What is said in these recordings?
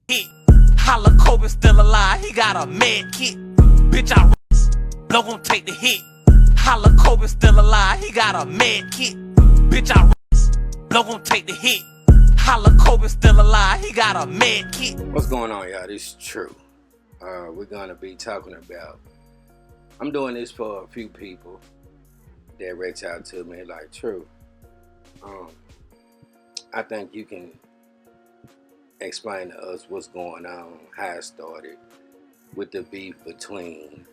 hit. Holla Kobe still alive, he got a med kit. Bitch, I blow gon' take the hit. Holla Kobe still alive, he got a med kit. Bitch, I blow gon' take the hit. Holla Kobe still alive, he got a med kit. What's going on, y'all? This is True. We're gonna be talking about, I'm doing this for a few people that reach out to me like, True, I think you can explain to us what's going on, how it started with the beef between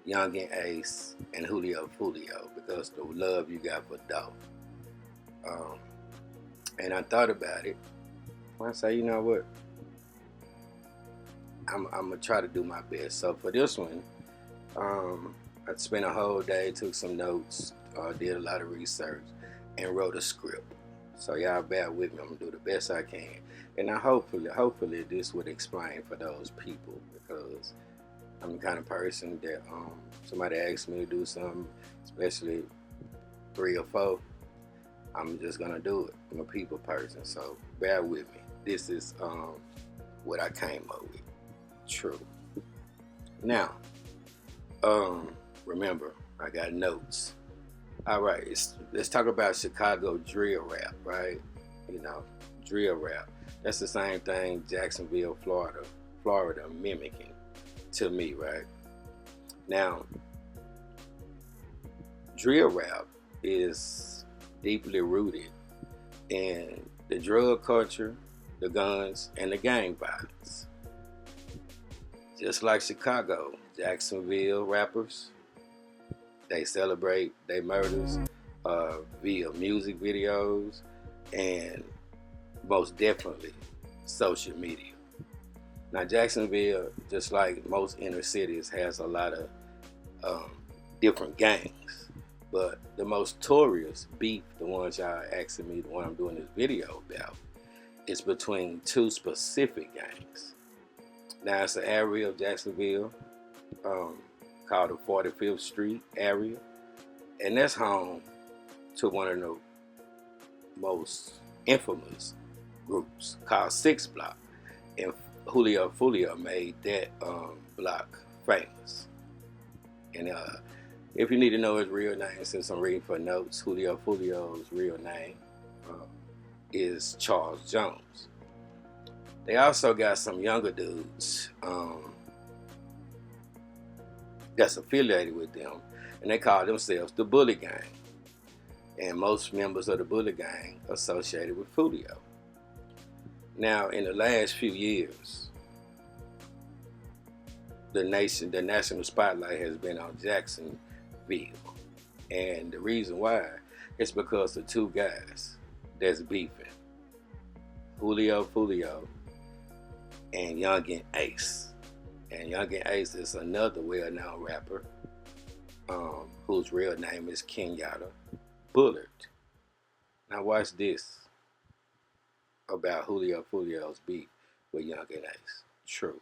Yungeen Ace and Julio Foolio, because the love you got for dope. And I thought about it. I say, you know what? I'm gonna try to do my best. So for this one, I spent a whole day, took some notes, did a lot of research, and wrote a script. So y'all bear with me. I'm gonna do the best I can, and I hopefully this would explain for those people, because I'm the kind of person that somebody asks me to do something, especially 3 or 4, I'm just gonna do it. I'm a people person, so bear with me. This is what I came up with. True. Now, remember, I got notes. All right, let's talk about Chicago drill rap, right? You know, drill rap. That's the same thing Jacksonville, Florida mimicking to me, right? Now, drill rap is deeply rooted in the drug culture, the guns, and the gang violence. Just like Chicago, Jacksonville rappers, they celebrate their murders via music videos and most definitely social media. Now Jacksonville, just like most inner cities, has a lot of different gangs, but the most notorious beef, the ones y'all asking me, the one I'm doing this video about, is between 2 specific gangs. Now it's an area of Jacksonville called the 45th Street area, and that's home to one of the most infamous groups called 6 Block, and Julio Foolio made that block famous. And if you need to know his real name, since I'm reading for notes, Julio Foolio's real name is Charles Jones. They also got some younger dudes that's affiliated with them, and they call themselves the Bully Gang. And most members of the Bully Gang associated with Foolio. Now, in the last few years, the national spotlight has been on Jacksonville, and the reason why is because of 2 guys that's beefing: Julio Foolio and Yungeen Ace. And Yungeen Ace is another well-known rapper whose real name is Kenyatta Bullard. Now watch this about Julio Foolio's beef with Yungeen Ace. True.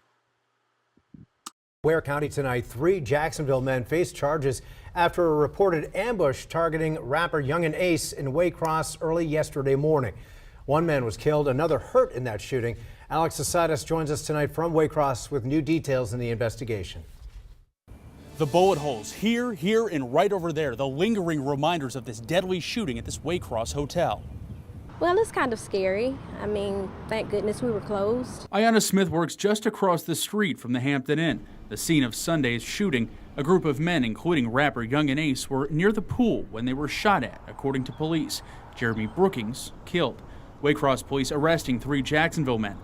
Ware County tonight, 3 Jacksonville men face charges after a reported ambush targeting rapper Yungeen Ace in Waycross early yesterday morning. 1 man was killed, another hurt in that shooting. Alex Asadis joins us tonight from Waycross with new details in the investigation. The bullet holes here, and right over there, the lingering reminders of this deadly shooting at this Waycross hotel. Well, it's kind of scary. I mean, thank goodness we were closed. Ayanna Smith works just across the street from the Hampton Inn, the scene of Sunday's shooting. A group of men, including rapper Yungeen Ace, were near the pool when they were shot at, according to police. Jeremy Brookings killed. Waycross police arresting 3 Jacksonville men: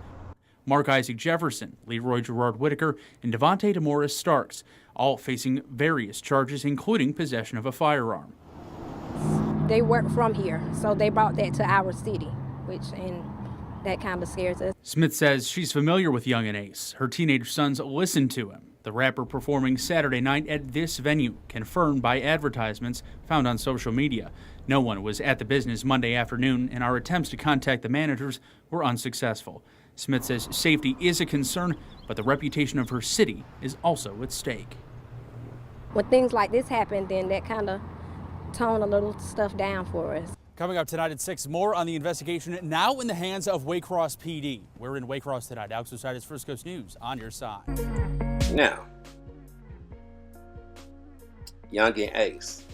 Mark Isaac Jefferson, Leroy Gerard Whitaker, and Devontae DeMorris Starks, all facing various charges, including possession of a firearm. They weren't from here, so they brought that to our city, and that kind of scares us. Smith says she's familiar with Yungeen Ace. Her teenage sons listened to him. The rapper performing Saturday night at this venue, confirmed by advertisements found on social media. No one was at the business Monday afternoon, and our attempts to contact the managers were unsuccessful. Smith says safety is a concern, but the reputation of her city is also at stake. When things like this happen, then that kind of tone a little stuff down for us. Coming up tonight at 6, more on the investigation now in the hands of Waycross PD. We're in Waycross tonight. Alex Osiris, First Coast News, on your side. Now, Yungeen Ace,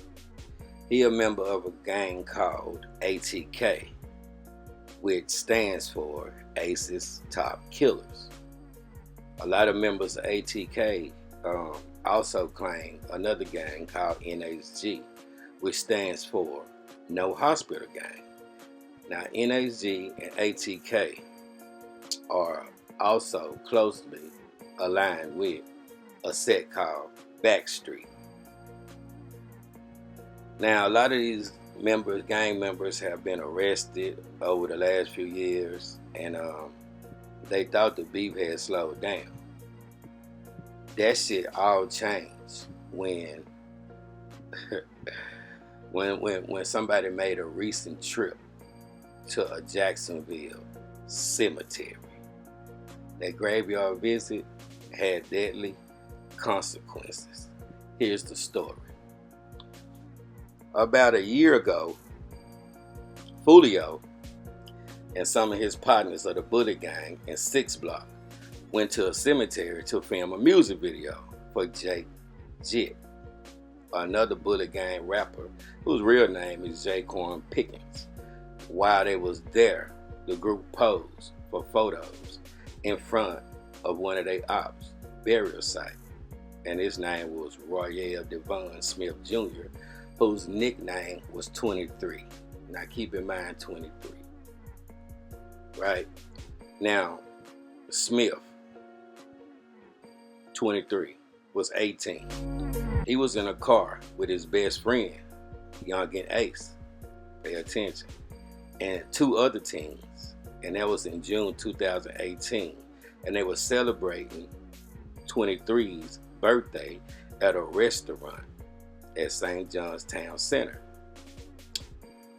he a member of a gang called ATK, which stands for Ace's Top Killers. A lot of members of ATK also claim another gang called NHG, which stands for No Hospital Gang. Now, NHG and ATK are also closely aligned with a set called Backstreet. Now, a lot of these members, gang members, have been arrested over the last few years, and they thought the beef had slowed down. That shit all changed when when somebody made a recent trip to a Jacksonville cemetery. That graveyard visit had deadly consequences. Here's the story. About a year ago, Julio and some of his partners of the Bullet Gang in 6 Block went to a cemetery to film a music video for Jake Jit, another Bullet Gang rapper whose real name is Jaquan Pickens. While they was there, the group posed for photos in front of one of their ops' burial site, and his name was Royale Devon Smith Jr., whose nickname was 23. Now keep in mind 23. Right? Now, Smith, 23, was 18. He was in a car with his best friend, Yungeen Ace, pay attention, and 2 other teens, and that was in June 2018, and they were celebrating 23's birthday at a restaurant at St. John's Town Center.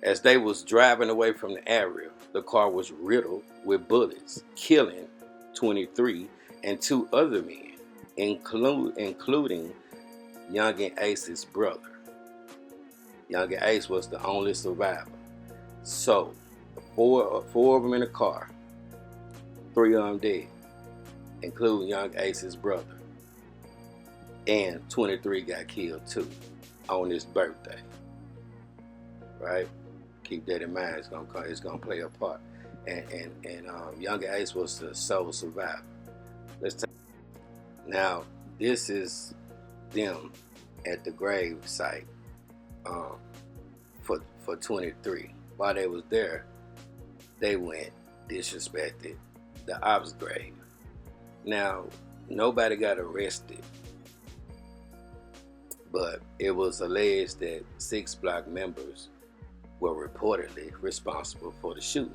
As they was driving away from the area, the car was riddled with bullets, killing 23 and 2 other men, including Yungeen Ace's brother. Yungeen Ace was the only survivor. So, 4 of them in the car, 3 of them dead, including Yungeen Ace's brother. And 23 got killed too on his birthday. Right? Keep that in mind. It's gonna play a part. And Yungeen Ace was the sole survivor. Now, this is them at the grave site for 23. While they was there, they went disrespected the ops grave. Now, nobody got arrested, but it was alleged that 6 Block members were reportedly responsible for the shooting.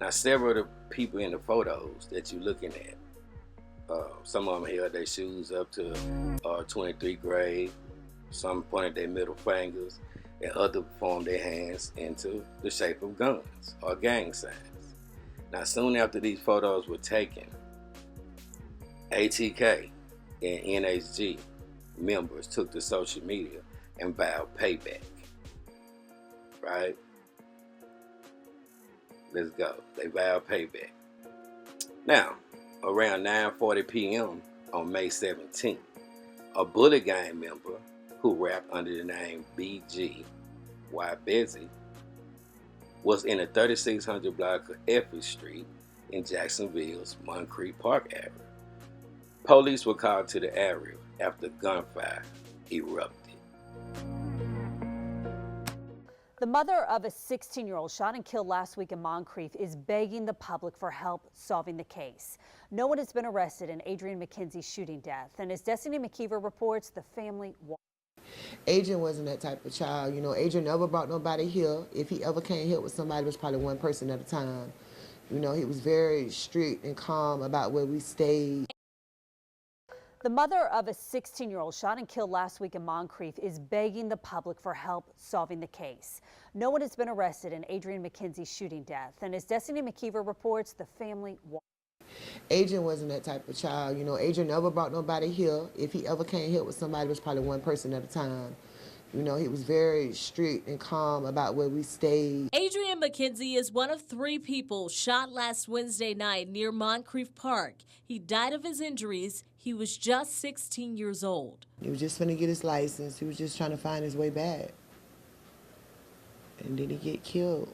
Now, several of the people in the photos that you're looking at, some of them held their shoes up to 23 grave, some pointed their middle fingers, and others formed their hands into the shape of guns or gang signs. Now, soon after these photos were taken, ATK and NHG members took to social media and vowed payback. Right? Let's go. They vowed payback. Now, around 9:40 p.m. on May 17th, a Bullet Gang member who rapped under the name BG Y Bezzy was in the 3600 block of Effie Street in Jacksonville's Moncrief Park area. Police were called to the area after gunfire erupted. The mother of a 16-year-old shot and killed last week in Moncrief is begging the public for help solving the case. No one has been arrested in Adrian McKenzie's shooting death, and as Destiny McKeever reports, the family won. Adrian wasn't that type of child. You know, Adrian never brought nobody here. If he ever came here with somebody, it was probably one person at a time. You know, he was very strict and calm about where we stayed. The mother of a 16-year-old shot and killed last week in Moncrief is begging the public for help solving the case. No one has been arrested in Adrian McKenzie's shooting death, and as Destiny McKeever reports, the family won. Adrian wasn't that type of child. You know, Adrian never brought nobody here. If he ever came here with somebody, it was probably one person at a time. You know, he was very strict and calm about where we stayed. Adrian McKenzie is one of 3 people shot last Wednesday night near Moncrief Park. He died of his injuries. He was just 16 years old. He was just finna get his license. He was just trying to find his way back. And then he get killed.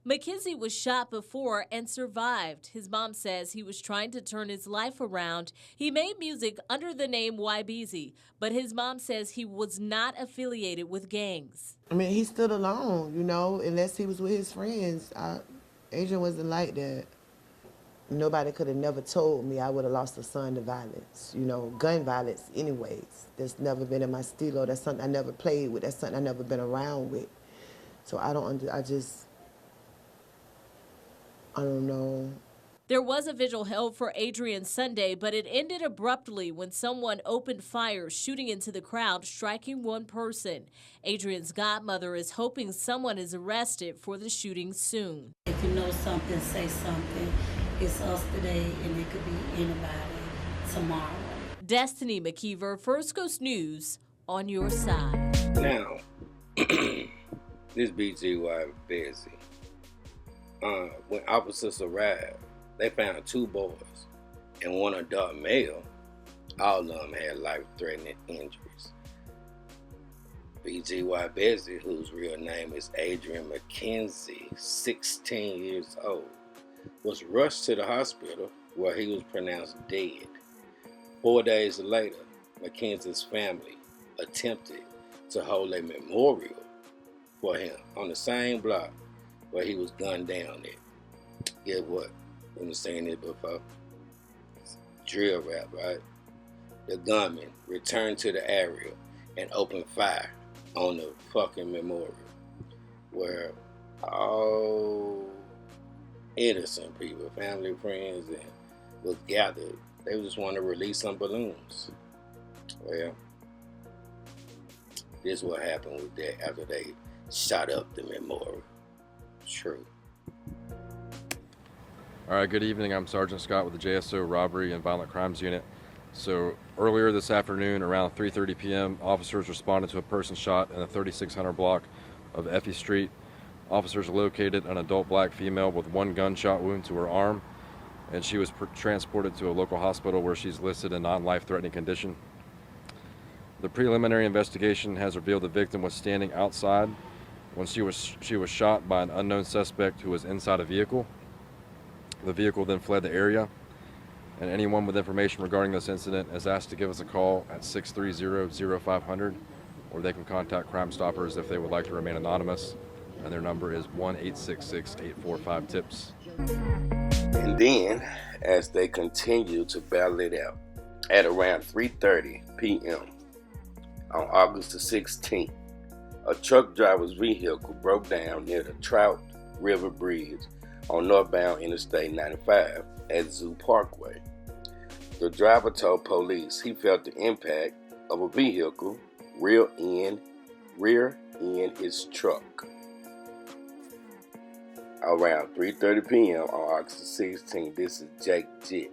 McKenzie was shot before and survived. His mom says he was trying to turn his life around. He made music under the name YBZ, but his mom says he was not affiliated with gangs. I mean, he stood alone, you know, unless he was with his friends. Adrian wasn't like that. Nobody could have never told me I would have lost a son to violence, you know, gun violence anyways. That's never been in my stilo. That's something I never played with. That's something I never been around with. So I don't know. There was a vigil held for Adrian Sunday, but it ended abruptly when someone opened fire, shooting into the crowd, striking one person. Adrian's godmother is hoping someone is arrested for the shooting soon. If you know something, say something. It's us today, and it could be anybody tomorrow. Destiny McKeever, First Coast News, on your side. Now, this BGY busy. When officers arrived, they found 2 boys and 1 adult male. All of them had life-threatening injuries. BGY Bessie, whose real name is Adrian McKenzie, 16 years old, was rushed to the hospital where he was pronounced dead. 4 days later, McKenzie's family attempted to hold a memorial for him on the same block where he was gunned down at. Get what? We've been saying it before. It's drill rap, right? The gunman returned to the area and opened fire on the fucking memorial, where all innocent people, family, friends, and was gathered. They just want to release some balloons. Well, this is what happened with that after they shot up the memorial. True. All right, good evening. I'm Sergeant Scott with the JSO Robbery and Violent Crimes Unit. So earlier this afternoon, around 3:30 p.m., officers responded to a person shot in the 3600 block of Effie Street. Officers located an adult black female with 1 gunshot wound to her arm, and she was transported to a local hospital where she's listed in non-life-threatening condition. The preliminary investigation has revealed the victim was standing outside when she was shot by an unknown suspect who was inside a vehicle. The vehicle then fled the area, and anyone with information regarding this incident is asked to give us a call at 630-0500, or they can contact Crime Stoppers if they would like to remain anonymous, and their number is 1-866-845-TIPS. And then, as they continue to battle it out, at around 3:30 p.m. on August the 16th, a truck driver's vehicle broke down near the Trout River Bridge on northbound Interstate 95 at Zoo Parkway. The driver told police he felt the impact of a vehicle rear end his truck. Around 3:30 p.m. on August the 16th, this is Jake Jitt,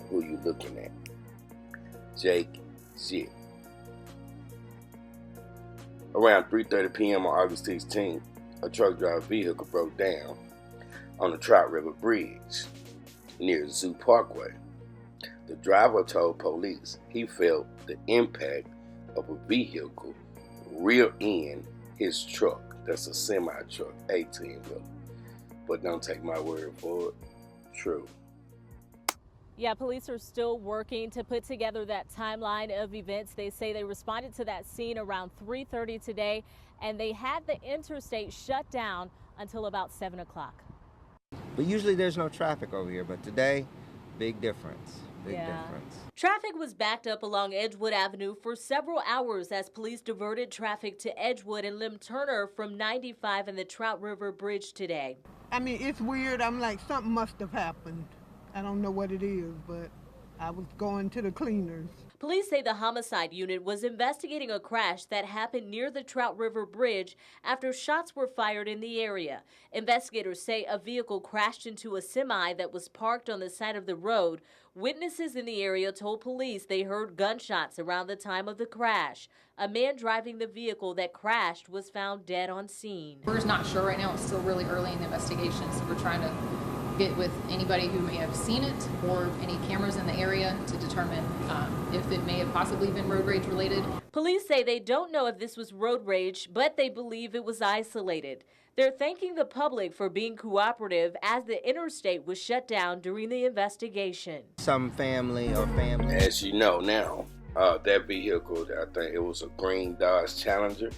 who you looking at. Jake Jitt. Around 3:30 p.m. on August 16th, a truck driver vehicle broke down on the Trout River Bridge near Zoo Parkway. The driver told police he felt the impact of a vehicle rear end his truck. That's a semi-truck, 18-wheeler. But don't take my word for it. True. Yeah, police are still working to put together that timeline of events. They say they responded to that scene around 3:30 today, and they had the interstate shut down until about 7 o'clock. But usually there's no traffic over here, but today, big difference. Big difference. Traffic was backed up along Edgewood Avenue for several hours as police diverted traffic to Edgewood and Lim Turner from 95 and the Trout River Bridge today. I mean, it's weird. I'm like, something must have happened. I don't know what it is, but I was going to the cleaners. Police say the homicide unit was investigating a crash that happened near the Trout River Bridge after shots were fired in the area. Investigators say a vehicle crashed into a semi that was parked on the side of the road Witnesses in the area told police they heard gunshots around the time of the crash. A man driving the vehicle that crashed was found dead on scene. We're just not sure right now. It's still really early in the investigation, so we're trying to get with anybody who may have seen it or any cameras in the area to determine if it may have possibly been road rage related. Police say they don't know if this was road rage, but they believe it was isolated. They're thanking the public for being cooperative as the interstate was shut down during the investigation. Some family or family. As you know now, that vehicle, I think it was a green Dodge Challenger.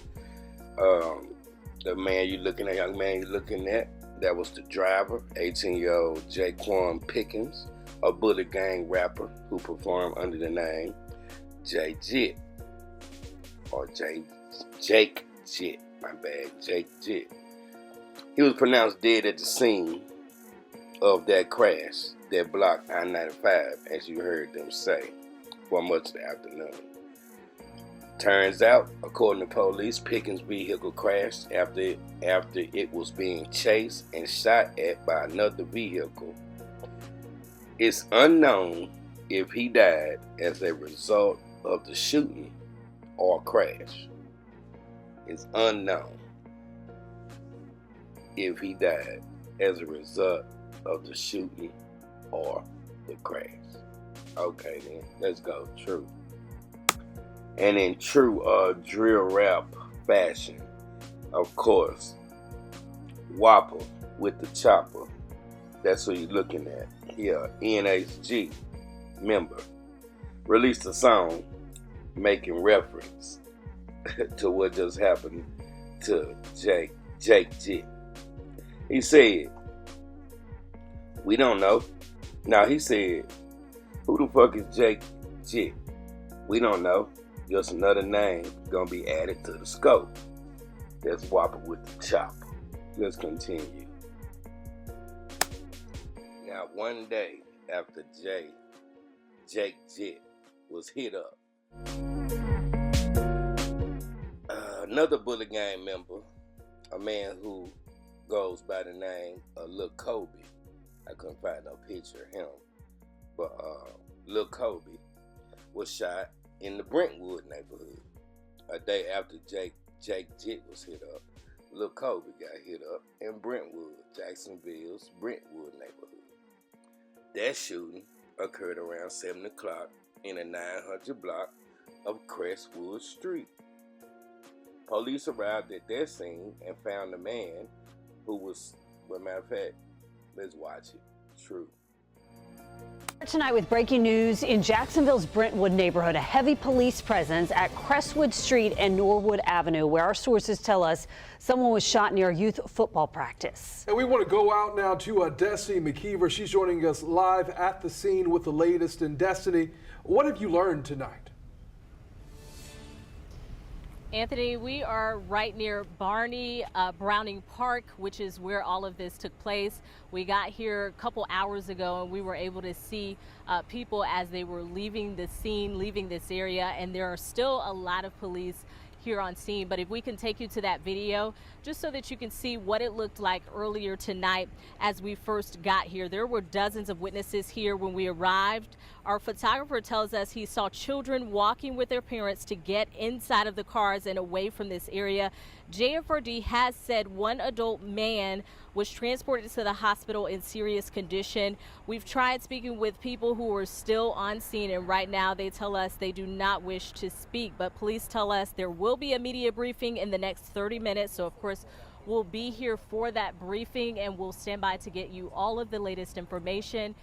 The man you're looking at, young man you're looking at, that was the driver, 18-year-old Jaquan Pickens, a Bullet Gang rapper who performed under the name Jake Jit, or Jake Jit, my bad, Jake Jit. He was pronounced dead at the scene of that crash that blocked I-95, as you heard them say, for much of the afternoon. Turns out, according to police, Pickens' vehicle crashed after it was being chased and shot at by another vehicle. It's unknown if he died as a result of the shooting or crash. It's unknown if he died as a result of the shooting or the crash. Okay then, let's go, true. And in true drill rap fashion, of course, Whopper with the chopper, that's who you're looking at. Yeah, NHG member released a song making reference to what just happened to Jake Jit. He said, "We don't know." Now he said, "Who the fuck is Jake Jit? We don't know. Just another name gonna be added to the scope." That's Whopper with the chopper. Let's continue. Now, one day after Jake Jit was hit up, another Bullet Gang member, a man who goes by the name of Lil Kobe, I couldn't find no picture of him, but Lil Kobe was shot in the Brentwood neighborhood. A day after Jake Jit was hit up, Lil Kobe got hit up in Brentwood, Jacksonville's Brentwood neighborhood. That shooting occurred around 7 o'clock in a 900 block of Crestwood Street. Police arrived at that scene and found the man who was, well, matter of fact, let's watch it. True. Tonight with breaking news in Jacksonville's Brentwood neighborhood, a heavy police presence at Crestwood Street and Norwood Avenue, where our sources tell us someone was shot near youth football practice. And we want to go out now to Destiny McKeever. She's joining us live at the scene with the latest. In Destiny, what have you learned tonight? Anthony, we are right near Barney Browning Park, which is where all of this took place. We got here a couple hours ago and we were able to see people as they were leaving the scene, leaving this area, and there are still a lot of police here on scene. But if we can take you to that video just so that you can see what it looked like earlier tonight as we first got here. There were dozens of witnesses here when we arrived. Our photographer tells us he saw children walking with their parents to get inside of the cars and away from this area. JFRD has said one adult man was transported to the hospital in serious condition. We've tried speaking with people who are still on scene, and right now they tell us they do not wish to speak, but police tell us there will be a media briefing in the next 30 minutes. So of course we'll be here for that briefing and we'll stand by to get you all of the latest information.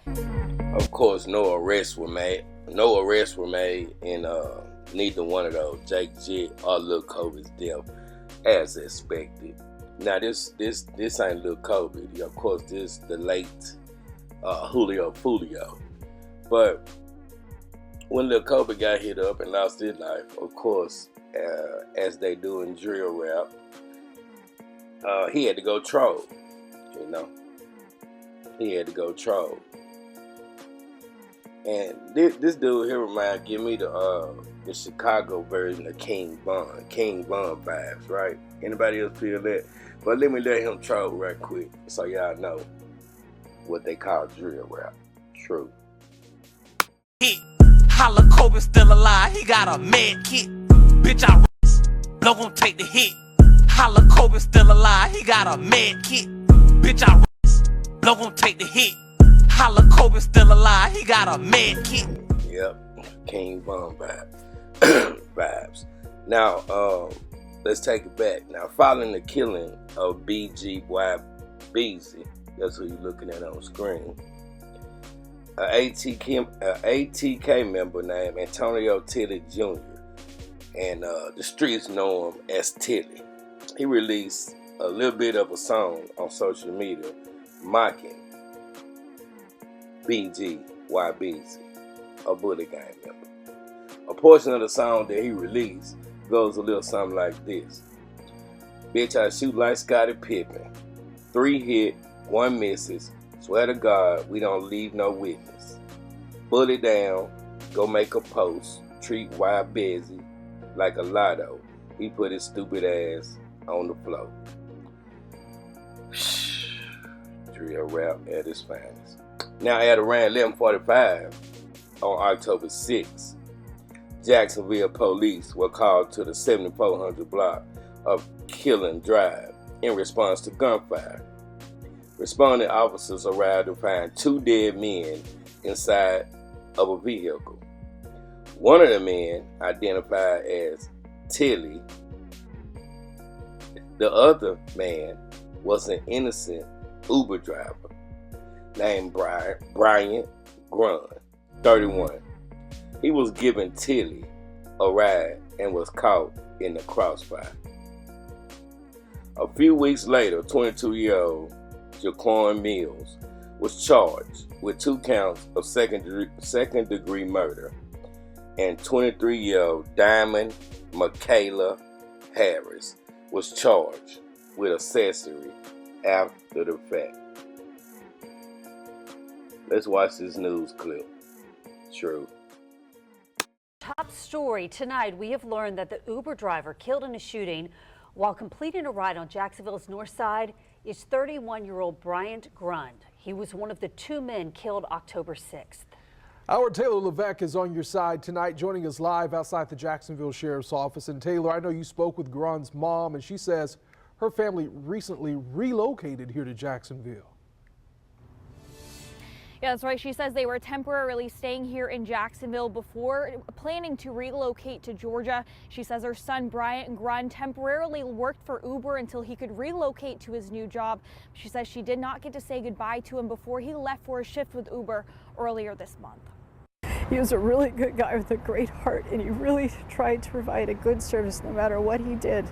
Of course, no arrests were made. No arrests were made in neither one of those, Jake Jit or Lil Kobe's death, as expected. Now this ain't Lil Kobe. Of course, this the late Julio Foolio. But when Lil Kobe got hit up and lost his life, of course, as they do in drill rap, he had to go troll. You know, he had to go troll. And this dude here give me the Chicago version of King Von vibes, right? Anybody else feel that? But let me let him troll right quick so y'all know what they call drill rap. True. hit. Holla Kobe still alive, he got a med kit. Bitch, I blow gon' take the hit. Holla Kobe still alive, he got a med kit. Bitch, I blow gon' take the hit. Holla Kobe still alive, he got a med kit. Yep, King Von vibes. Now, let's take it back. Now, following the killing of B.G.Y. Beasley, that's who you're looking at on screen, an ATK member named Antonio Tilly Jr., and the streets know him as Tilly. He released a little bit of a song on social media mocking B.G.Y. Beasley, a Bullet Gang member. A portion of the song that he released goes a little something like this. Bitch, I shoot like Scottie Pippen. 3 hit, 1 misses. Swear to God, we don't leave no witness. Bullet down, go make a post. Treat Y Busy like a lotto. He put his stupid ass on the floor. Drill rap at its finest. Now at around 11:45 on October 6th, Jacksonville police were called to the 7400 block of Killing Drive in response to gunfire. Responding officers arrived to find 2 dead men inside of a vehicle. One of the men, identified as Tilly, the other man was an innocent Uber driver named Bryant Grund, 31. He was giving Tilly a ride and was caught in the crossfire. A few weeks later, 22-year-old Jaquan Mills was charged with 2 counts of second-degree murder, and 23-year-old Diamond Michaela Harris was charged with accessory after the fact. Let's watch this news clip. True. Top story tonight, we have learned that the Uber driver killed in a shooting while completing a ride on Jacksonville's north side is 31-year-old Bryant Grund. He was one of the 2 men killed October 6th. Our Taylor Levesque is on your side tonight, joining us live outside the Jacksonville Sheriff's Office. And Taylor, I know you spoke with Grund's mom, and she says her family recently relocated here to Jacksonville. Yeah, that's right. She says they were temporarily staying here in Jacksonville before planning to relocate to Georgia. She says her son Bryant Grund temporarily worked for Uber until he could relocate to his new job. She says she did not get to say goodbye to him before he left for a shift with Uber earlier this month. He was a really good guy with a great heart, and he really tried to provide a good service no matter what he did.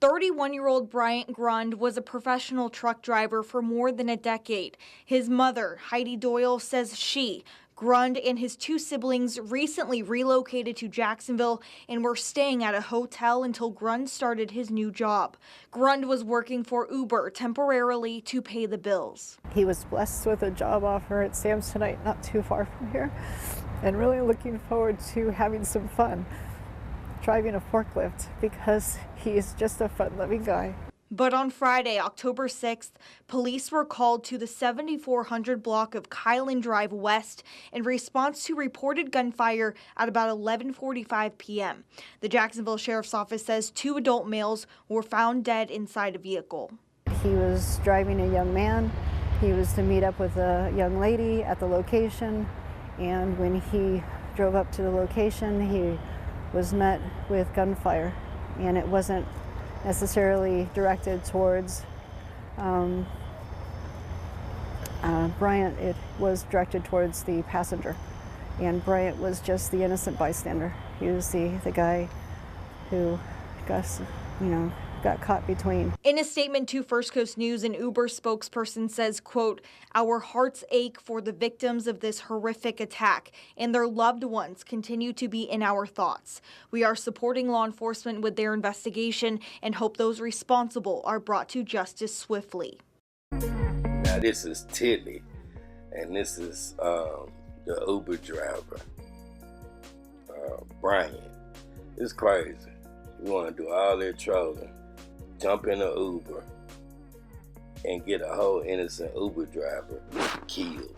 31-year-old Bryant Grund was a professional truck driver for more than a decade. His mother, Heidi Doyle, says Grund and his 2 siblings recently relocated to Jacksonville and were staying at a hotel until Grund started his new job. Grund was working for Uber temporarily to pay the bills. He was blessed with a job offer at Samsonite, not too far from here, and really looking forward to having some fun driving a forklift because he's just a fun-loving guy. But on Friday, October 6th, police were called to the 7400 block of Kylan Drive West in response to reported gunfire at about 11:45 p.m. The Jacksonville Sheriff's Office says 2 adult males were found dead inside a vehicle. He was driving a young man. He was to meet up with a young lady at the location, and when he drove up to the location, he was met with gunfire, and it wasn't necessarily directed towards Bryant. It was directed towards the passenger, and Bryant was just the innocent bystander. He was the guy who got caught between. In a statement to First Coast News, an Uber spokesperson says, quote, "Our hearts ache for the victims of this horrific attack, and their loved ones continue to be in our thoughts. We are supporting law enforcement with their investigation and hope those responsible are brought to justice swiftly." Now this is Tilly, and this is the Uber driver, Brian. It's crazy. You want to do all that trolling, jump in an Uber, and get a whole innocent Uber driver killed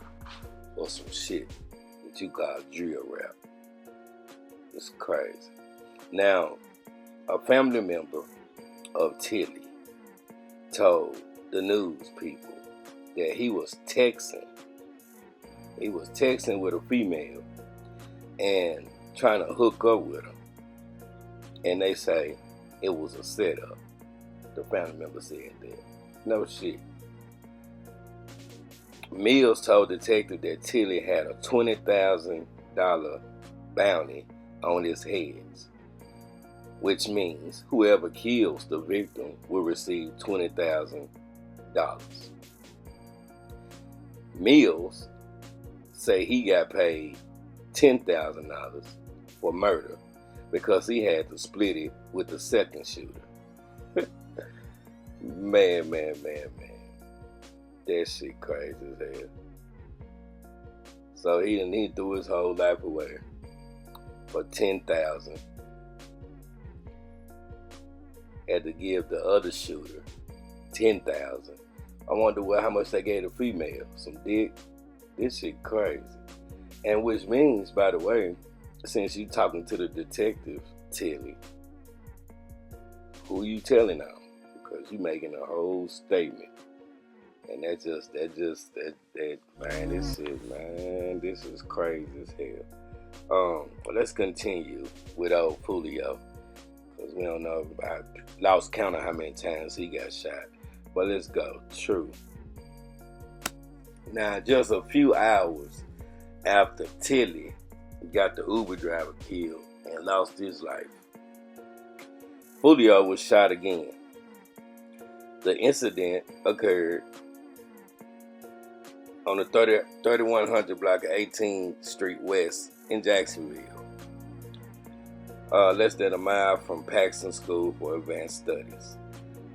or some shit. what you call drill rap. It's crazy. Now, a family member of Tilly told the news people that he was texting. He was texting with a female and trying to hook up with her. And they say it was a setup. The family member said that. No shit. Mills told detective that Tilly had a $20,000 bounty on his heads, which means whoever kills the victim will receive $20,000. Mills say he got paid $10,000 for murder because he had to split it with the second shooter. Man. That shit crazy as hell. So he threw his whole life away for $10,000. Had to give the other shooter $10,000. I wonder how much they gave the female. Some dick. This shit crazy. And which means, by the way, since you talking to the detective, Tilly, who you telling on? Because you making a whole statement. And man, this shit, man, this is crazy as hell. But let's continue with old Foolio, because we don't know, I lost count of how many times he got shot. But let's go. True. Now, just a few hours after Tilly got the Uber driver killed and lost his life, Julio was shot again. The incident occurred on the 3100 block of 18th Street West in Jacksonville, less than a mile from Paxton School for Advanced Studies.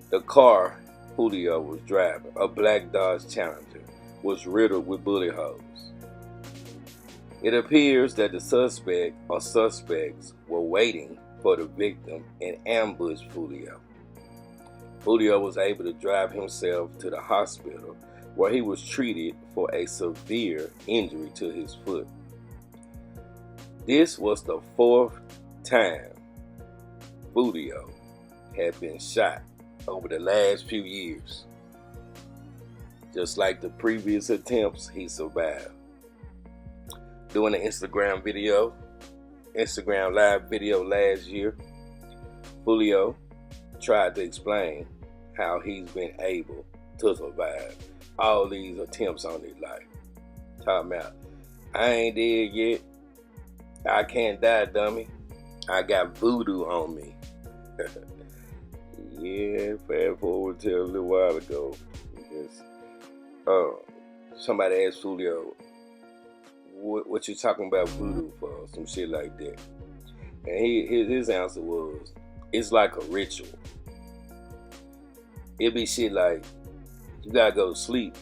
The car Julio was driving, a black Dodge Challenger, was riddled with bullet holes. It appears that the suspect or suspects were waiting for the victim and ambushed Julio. Julio was able to drive himself to the hospital, where he was treated for a severe injury to his foot. This was the fourth time Julio had been shot over the last few years. Just like the previous attempts, he survived. Doing an Instagram live video last year, Julio tried to explain how he's been able to survive all these attempts on his life. Talking about, I ain't dead yet. I can't die, dummy. I got voodoo on me. Yeah, fast forward to a little while ago. Because, somebody asked Julio, what you talking about voodoo for? Some shit like that. And his answer was, it's like a ritual. It'd be shit like, you gotta go to sleep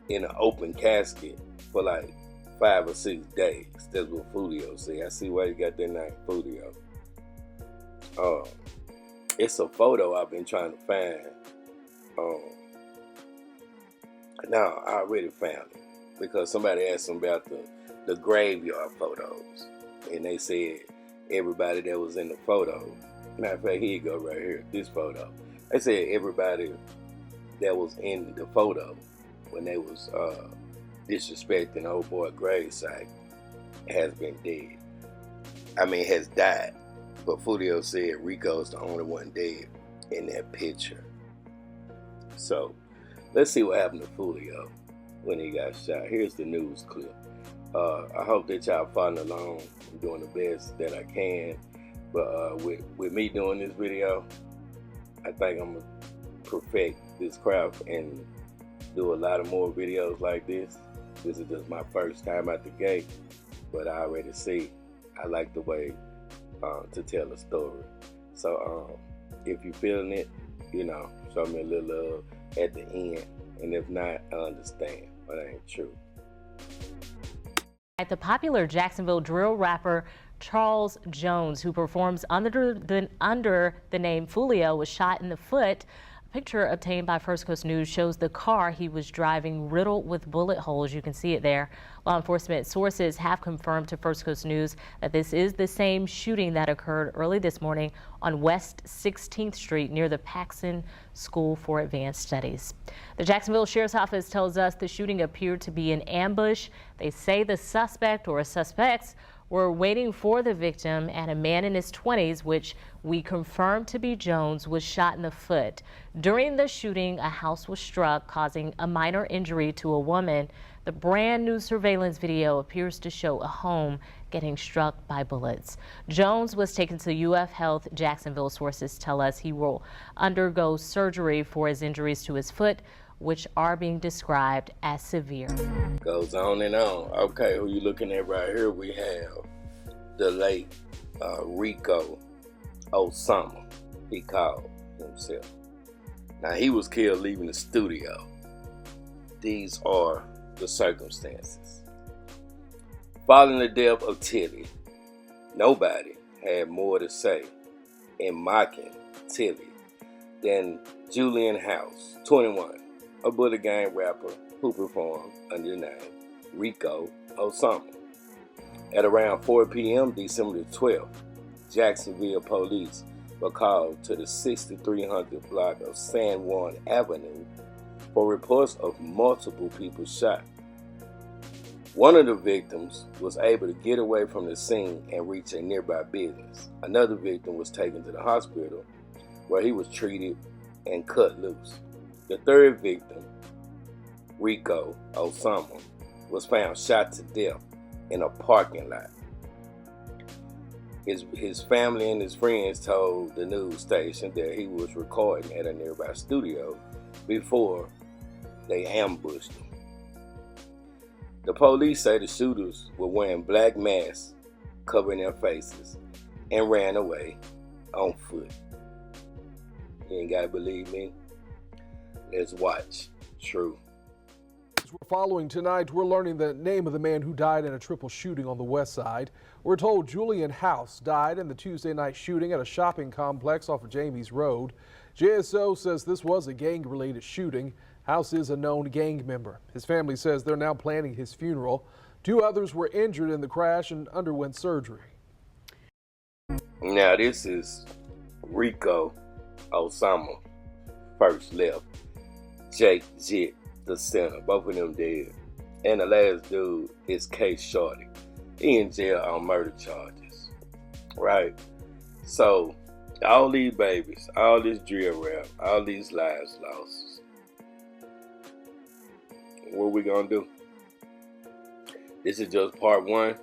in an open casket for like 5 or 6 days. That's what Foolio said. I see why you got that name, Foolio. It's a photo I've been trying to find. Now I already found it because somebody asked him about the graveyard photos, and they said everybody that was in the photo. Matter of fact, here you go right here, this photo. They said everybody that was in the photo when they was disrespecting old boy gravesite has been dead. I mean, has died. But Foolio said Rico's the only one dead in that picture. So let's see what happened to Foolio when he got shot. Here's the news clip. I hope that y'all following along. I'm doing the best that I can. But with me doing this video, I think I'm going to perfect this craft and do a lot of more videos like this. This is just my first time out the gate, but I already see I like the way to tell a story. So if you're feeling it, show me a little love at the end. And if not, I understand, but it ain't true. The popular Jacksonville drill rapper Charles Jones, who performs under the name Foolio, was shot in the foot A picture obtained by First Coast News shows the car he was driving riddled with bullet holes. You can see it there. Law enforcement sources have confirmed to First Coast News that this is the same shooting that occurred early this morning on West 16th Street near the Paxson School for Advanced Studies. The Jacksonville Sheriff's Office tells us the shooting appeared to be an ambush. They say the suspect or suspects were waiting for the victim, and a man in his 20s, which we confirmed to be Jones, was shot in the foot. During the shooting, a house was struck, causing a minor injury to a woman. The brand new surveillance video appears to show a home getting struck by bullets. Jones was taken to UF Health. Jacksonville sources tell us he will undergo surgery for his injuries to his foot, which are being described as severe. Goes on and on. Okay, who you looking at right here? We have the late Rico Osama, he called himself. Now, he was killed leaving the studio. These are the circumstances. Following the death of Tilly, nobody had more to say in mocking Tilly than Julian House, 21, a Bullet Gang rapper who performed under the name Rico Osama. At around 4 p.m. December 12th, Jacksonville police were called to the 6300 block of San Juan Avenue for reports of multiple people shot. One of the victims was able to get away from the scene and reach a nearby business. Another victim was taken to the hospital where he was treated and cut loose. The third victim, Rico Osama, was found shot to death in a parking lot. His family and his friends told the news station that he was recording at a nearby studio before they ambushed him. The police say the shooters were wearing black masks covering their faces and ran away on foot. You ain't gotta believe me? Let's watch True. As we're following tonight, we're learning the name of the man who died in a triple shooting on the west side. We're told Julian House died in the Tuesday night shooting at a shopping complex off of Jamies Road. JSO says this was a gang-related shooting. House is a known gang member. His family says they're now planning his funeral. 2 others were injured in the crash and underwent surgery. Now this is Rico Osama, first left. Jake Jit, the center, both of them dead. And the last dude is K Shorty. He in jail on murder charges, right? So all these babies, all this drill rap, all these lives lost. What we gonna do? This is just part 1,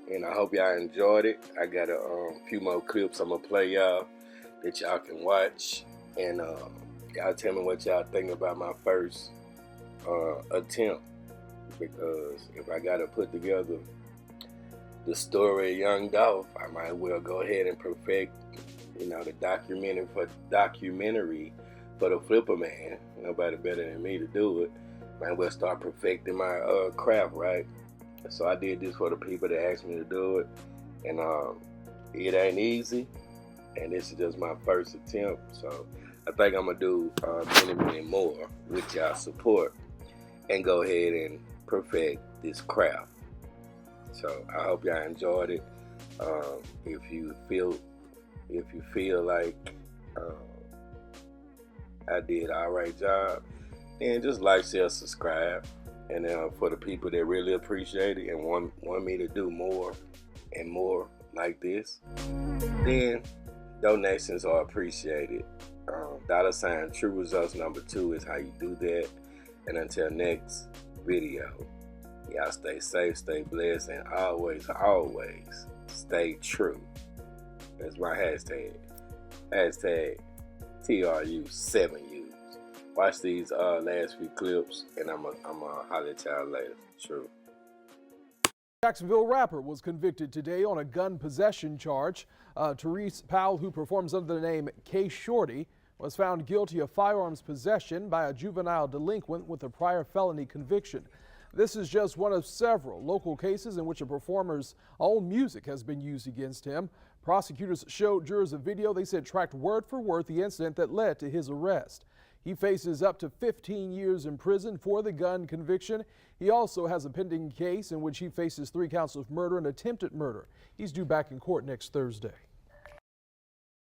and I hope y'all enjoyed it. I got a few more clips I'm gonna play y'all that y'all can watch, and y'all tell me what y'all think about my first attempt, because if I gotta put together the story of Young Dolph, I might well go ahead and perfect, the documentary for the Flipper Man. Nobody better than me to do it. Might well start perfecting my craft, right? So I did this for the people that asked me to do it, and it ain't easy, and this is just my first attempt. So I think I'm gonna do many more with y'all support and go ahead and perfect this craft. So I hope y'all enjoyed it. If you feel like I did an alright job, then just like, share, subscribe. And for the people that really appreciate it and want me to do more and more like this, then donations are appreciated. $ True Results #2 is how you do that. And until next video, y'all stay safe, stay blessed, and always stay true. That's my hashtag. Hashtag TRUUUUU. Watch these last few clips, and I'm gonna holler at y'all later. True. Jacksonville rapper was convicted today on a gun possession charge. Therese Powell, who performs under the name K Shorty, was found guilty of firearms possession by a juvenile delinquent with a prior felony conviction. This is just one of several local cases in which a performer's own music has been used against him. Prosecutors showed jurors a video they said tracked word for word the incident that led to his arrest. He faces up to 15 years in prison for the gun conviction. He also has a pending case in which he faces 3 counts of murder and attempted murder. He's due back in court next Thursday.